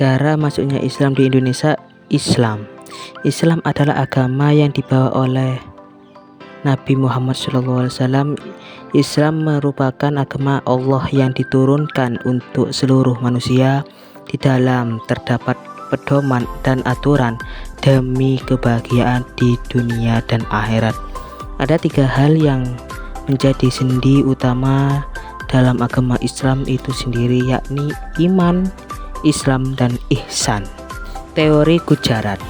Cara masuknya Islam di Indonesia. Islam adalah agama yang dibawa oleh Nabi Muhammad SAW. Islam merupakan agama Allah yang diturunkan untuk seluruh manusia. Di dalam terdapat pedoman dan aturan demi kebahagiaan di dunia dan akhirat. Ada 3 hal yang menjadi sendi utama dalam agama Islam itu sendiri, yakni iman, Islam, dan ihsan. Teori Gujarat.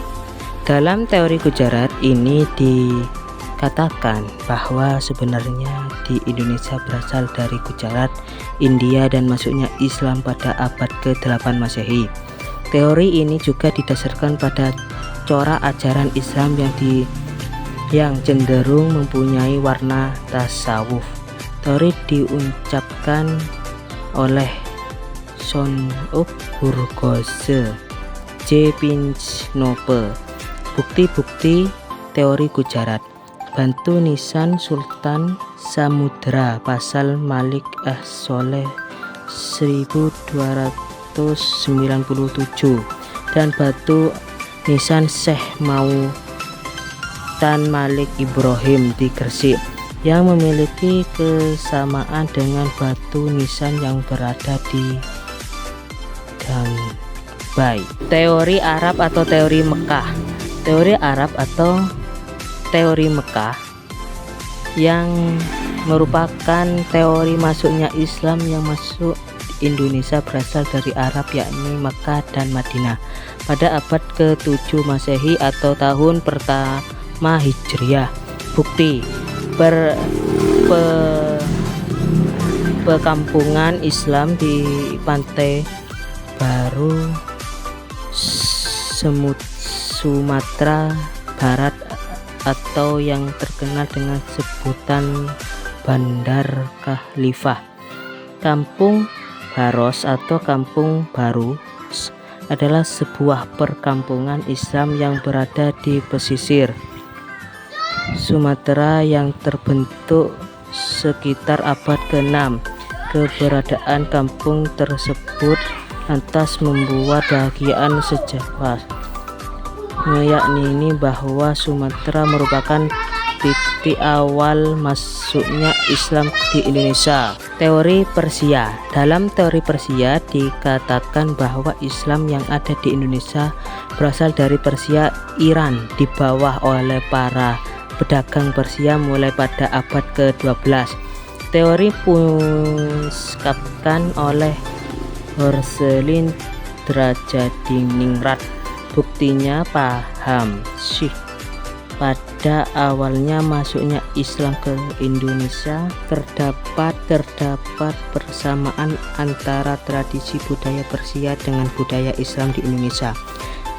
Dalam teori Gujarat ini dikatakan bahwa sebenarnya di Indonesia berasal dari Gujarat, India, dan masuknya Islam pada abad ke-8 Masehi. Teori ini juga didasarkan pada corak ajaran Islam yang cenderung mempunyai warna tasawuf. Teori diucapkan oleh Sonok Burgose, J. Pinchnope. Bukti-bukti teori Gujarat. Bantu nisan Sultan Samudra Pasal Malik Soleh 1297 dan batu nisan Syekh Mautan Malik Ibrahim di Gresik yang memiliki kesamaan dengan batu nisan yang berada di Dambai. Teori Arab atau teori Mekah. Teori Arab atau teori Mekah yang merupakan teori masuknya Islam yang masuk Indonesia berasal dari Arab, yakni Mekah dan Madinah pada abad ke-7 Masehi atau tahun pertama Hijriah. Bukti perkampungan Islam di Pantai Baru, Sumatera Barat, atau yang terkenal dengan sebutan Bandar Khalifah. Kampung Baros atau Kampung Baru adalah sebuah perkampungan Islam yang berada di pesisir Sumatera yang terbentuk sekitar abad ke-6. Keberadaan kampung tersebut lantas membuat bahagian sejarah, yakni bahwa Sumatera merupakan titik awal masuknya Islam di Indonesia. Teori Persia. Dalam teori Persia dikatakan bahwa Islam yang ada di Indonesia berasal dari Persia, Iran, dibawa oleh para pedagang Persia mulai pada abad ke-12. Teori diungkapkan oleh Horselin Drajadiningrat. Buktinya paham Syekh. Pada awalnya masuknya Islam ke Indonesia terdapat persamaan antara tradisi budaya Persia dengan budaya Islam di Indonesia.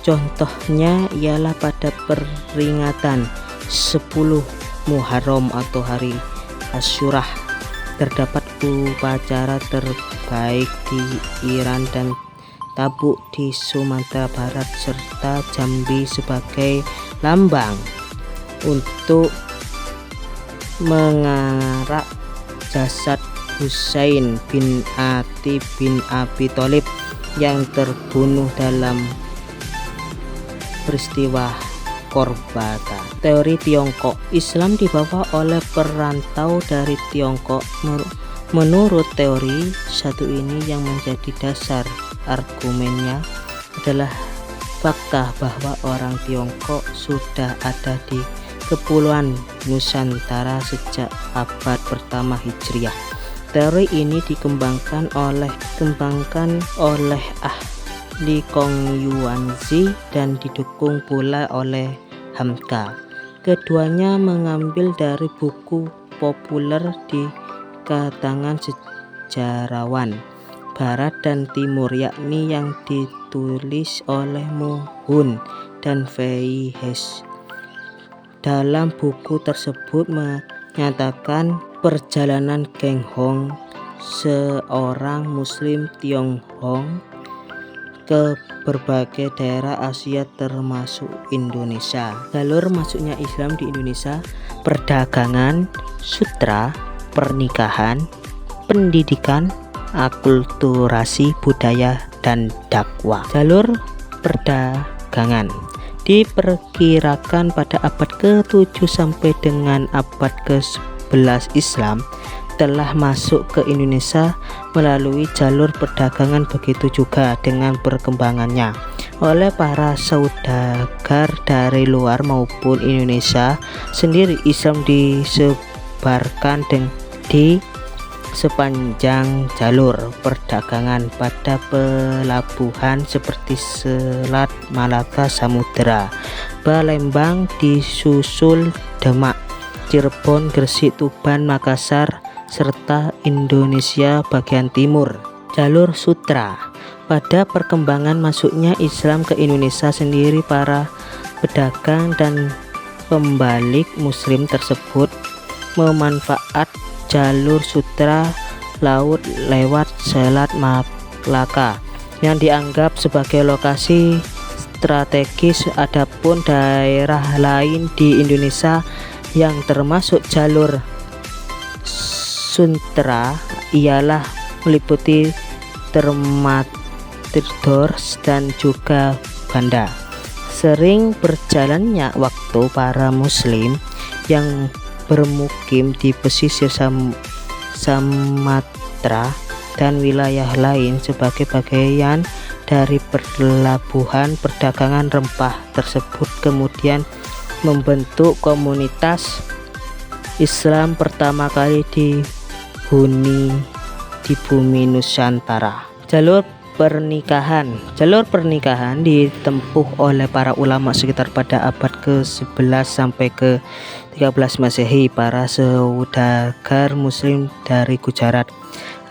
Contohnya ialah pada peringatan 10 Muharram atau hari Asyurah terdapat upacara terbaik di Iran dan Tabuk di Sumatera Barat serta Jambi sebagai lambang untuk mengarak jasad Husain bin Ati bin Abi Thalib yang terbunuh dalam peristiwa Korbata. Teori Tiongkok. Islam dibawa oleh perantau dari Tiongkok. Menurut teori satu ini yang menjadi dasar argumennya adalah fakta bahwa orang Tiongkok sudah ada di Kepulauan Nusantara sejak abad pertama Hijriah. Teori ini dikembangkan oleh ahli Kong Yuanzi dan didukung pula oleh Hamka. Keduanya mengambil dari buku populer di kalangan sejarawan Barat dan Timur, yakni yang ditulis oleh Mohun dan Fei Hes. Dalam buku tersebut menyatakan perjalanan Geng Hong, seorang Muslim Tionghoa, ke berbagai daerah Asia termasuk Indonesia. Jalur masuknya Islam di Indonesia: perdagangan, sutra, pernikahan, pendidikan, akulturasi, budaya, dan dakwah. Jalur perdagangan diperkirakan pada abad ke-7 sampai dengan abad ke-11 Islam telah masuk ke Indonesia melalui jalur perdagangan. Begitu juga dengan perkembangannya oleh para saudagar dari luar maupun Indonesia sendiri. Islam disebarkan di sepanjang jalur perdagangan pada pelabuhan seperti Selat Malaka, Samudera, Palembang, disusul Demak, Cirebon, Gresik, Tuban, Makassar, serta Indonesia bagian timur. Jalur sutra. Pada perkembangan masuknya Islam ke Indonesia sendiri, para pedagang dan pembalik muslim tersebut memanfaat jalur sutra laut lewat Selat Malaka yang dianggap sebagai lokasi strategis. Adapun daerah lain di Indonesia yang termasuk jalur sutra ialah meliputi Termatidor dan juga Banda. Sering berjalannya waktu, para muslim yang bermukim di pesisir Sumatera dan wilayah lain sebagai bagian dari pelabuhan perdagangan rempah tersebut kemudian membentuk komunitas Islam pertama kali dihuni di bumi Nusantara. Jalur pernikahan ditempuh oleh para ulama sekitar pada abad ke-11 sampai ke-13 Masehi. Para saudagar muslim dari Gujarat,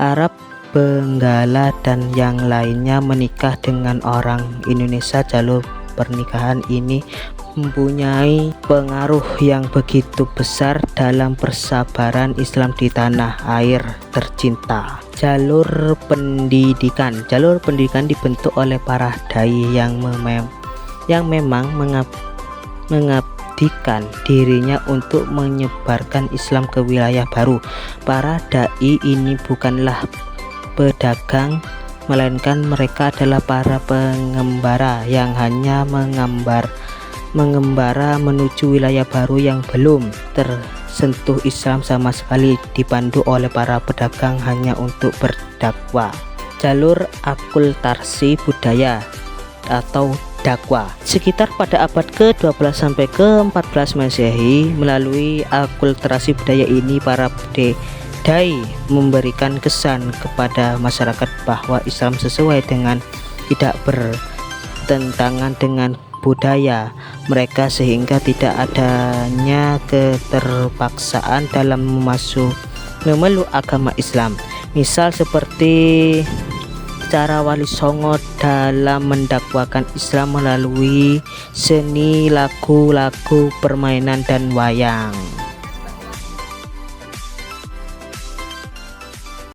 Arab, Benggala dan yang lainnya menikah dengan orang Indonesia. Jalur pernikahan ini mempunyai pengaruh yang begitu besar dalam persabaran Islam di tanah air tercinta. Jalur pendidikan dibentuk oleh para dai yang memang mengabdikan dirinya untuk menyebarkan Islam ke wilayah baru. Para dai ini bukanlah pedagang, melainkan mereka adalah para pengembara yang hanya mengembara menuju wilayah baru yang belum tersentuh Islam sama sekali, dipandu oleh para pedagang hanya untuk berdakwah. Jalur akulturasi budaya atau dakwah. Sekitar pada abad ke-12 sampai ke-14 Masehi, melalui akulturasi budaya ini para dai memberikan kesan kepada masyarakat bahwa Islam sesuai dengan tidak bertentangan dengan budaya mereka, sehingga tidak adanya keterpaksaan dalam memeluk agama Islam. Misal seperti cara Wali Songo dalam mendakwakan Islam melalui seni, lagu-lagu, permainan dan wayang.